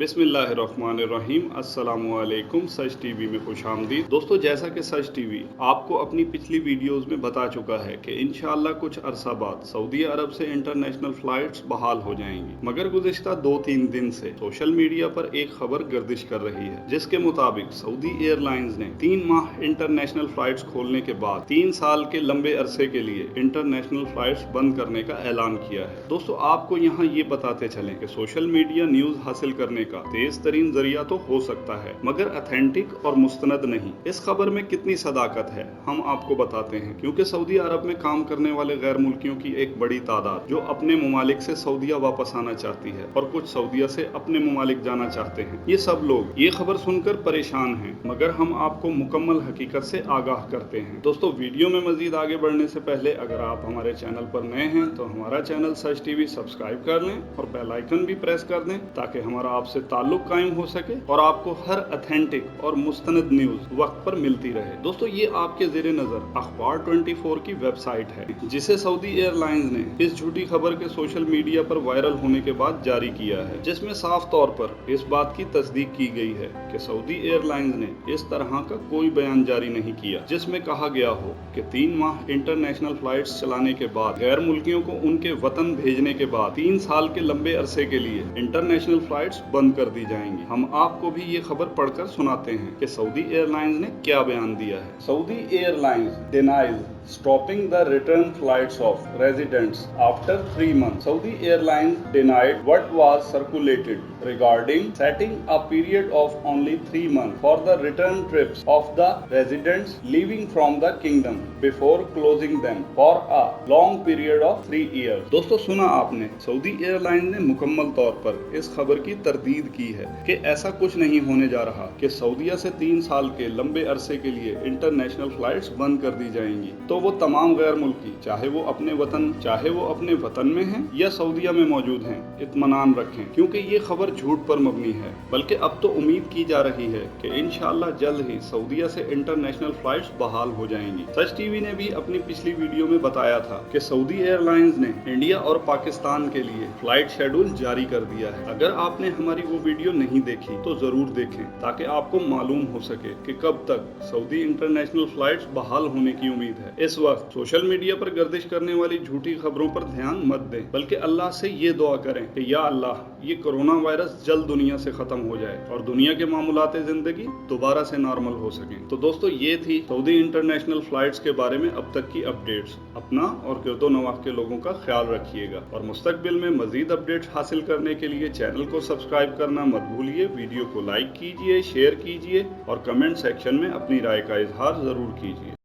बिस्मिल्लाहिर्रहमानिर्रहीम। अस्सलामुअलैकुम। सच टीवी में खुशामदीद। दोस्तों, जैसा कि सच टीवी आपको अपनी पिछली वीडियोस में बता चुका है कि इंशाअल्लाह कुछ अरसा बाद सऊदी अरब से इंटरनेशनल फ्लाइट्स बहाल हो जाएंगी, मगर गुज़िश्ता 2-3 दिन से सोशल मीडिया पर एक खबर गर्दिश कर रही है, जिसके मुताबिक सऊदी एयरलाइंस ने 3 माह इंटरनेशनल फ्लाइट्स खोलने के बाद 3 साल के लंबे अरसे के लिए इंटरनेशनल फ्लाइट्स बंद करने का ऐलान किया है। दोस्तों, आपको यहाँ ये बताते चलें कि सोशल मीडिया न्यूज हासिल करने का तेज तरीन जरिया तो हो सकता है, मगर ऑथेंटिक और मुस्तनद नहीं। इस खबर में कितनी सदाकत है हम आपको बताते हैं, क्योंकि सऊदी अरब में काम करने वाले गैर मुल्कियों की एक बड़ी तादाद जो अपने ममालिक से सऊदीया वापस आना चाहती है और कुछ सऊदीया से अपने ममालिक जाना चाहते हैं। ये सब लोग ये खबर सुनकर परेशान हैं, मगर हम आपको मुकम्मल हकीकत से आगाह करते हैं। दोस्तों, वीडियो में मजीद आगे बढ़ने से पहले अगर आप हमारे चैनल पर नए हैं तो हमारा चैनल सच टीवी सब्सक्राइब कर लें और बेल आइकन भी प्रेस कर दें, ताकि हमारा आपसे ताल्लुक कायम हो सके और आपको हर ऑथेंटिक और मुस्तनद न्यूज वक्त पर मिलती रहे। दोस्तों, ये आपके ज़ेरे नजर अखबार 24 की वेबसाइट है, जिसे सऊदी एयरलाइंस ने इस झूठी खबर के सोशल मीडिया पर वायरल होने के बाद जारी किया है, जिसमें साफ तौर पर इस बात की तस्दीक की गई है कि सऊदी एयरलाइंस ने इस तरह का कोई बयान जारी नहीं किया जिसमें कहा गया हो कि 3 माह इंटरनेशनल फ्लाइट्स चलाने के बाद गैर मुल्कियों को उनके वतन भेजने के बाद 3 साल के लंबे अरसे के लिए इंटरनेशनल फ्लाइट्स बंद कर दी जाएंगी। हम आपको भी ये खबर पढ़कर सुनाते हैं कि सऊदी एयरलाइंस ने क्या बयान दिया है। Saudi airlines denies stopping the return flights of residents after 3 months. Saudi Airlines denied what was circulated regarding setting a period of only 3 months for the return trips of the residents leaving from the kingdom before closing them for a long period of 3 years. दोस्तों, सुना आपने, Saudi airline ने मुकम्मल तौर पर इस खबर की तरदीद की है कि ऐसा कुछ नहीं होने जा रहा कि सऊदीया से 3 साल के लंबे अरसे के लिए इंटरनेशनल फ्लाइट्स बंद कर दी जाएंगी। तो वो तमाम गैर मुल्की, चाहे वो अपने वतन में हैं या सऊदीया में मौजूद हैं, इत्मीनान रखें, क्योंकि ये खबर झूठ पर मबनी है। बल्कि अब तो उम्मीद की जा रही है कि इंशाअल्लाह जल्द ही सऊदीया से इंटरनेशनल फ्लाइट्स बहाल हो जाएंगी। सच टीवी ने भी अपनी पिछली वीडियो में बताया था कि सऊदी एयरलाइंस ने इंडिया और पाकिस्तान के लिए फ्लाइट शेड्यूल जारी कर दिया है। अगर आपने हमारी वो वीडियो नहीं देखी तो जरूर देखें, ताकि आपको मालूम हो सके कि कब तक सऊदी इंटरनेशनल फ्लाइट्स बहाल होने की उम्मीद है। इस वक्त सोशल मीडिया पर गर्दिश करने वाली झूठी खबरों पर ध्यान मत दें, बल्कि अल्लाह से ये दुआ करें कि या अल्लाह, ये कोरोना वायरस जल्द दुनिया से खत्म हो जाए और दुनिया के मामूलात जिंदगी दोबारा से नॉर्मल हो सकें। तो दोस्तों, ये थी सऊदी इंटरनेशनल फ्लाइट्स के बारे में अब तक की अपडेट्स। अपना और गिरदो नवाह के लोगों का ख्याल रखिएगा और मुस्तकबिल में मजीद अपडेट्स हासिल करने के लिए चैनल को सब्सक्राइब करना मत भूलिए। वीडियो को लाइक कीजिए, शेयर कीजिए और कमेंट सेक्शन में अपनी राय का इजहार जरूर कीजिए।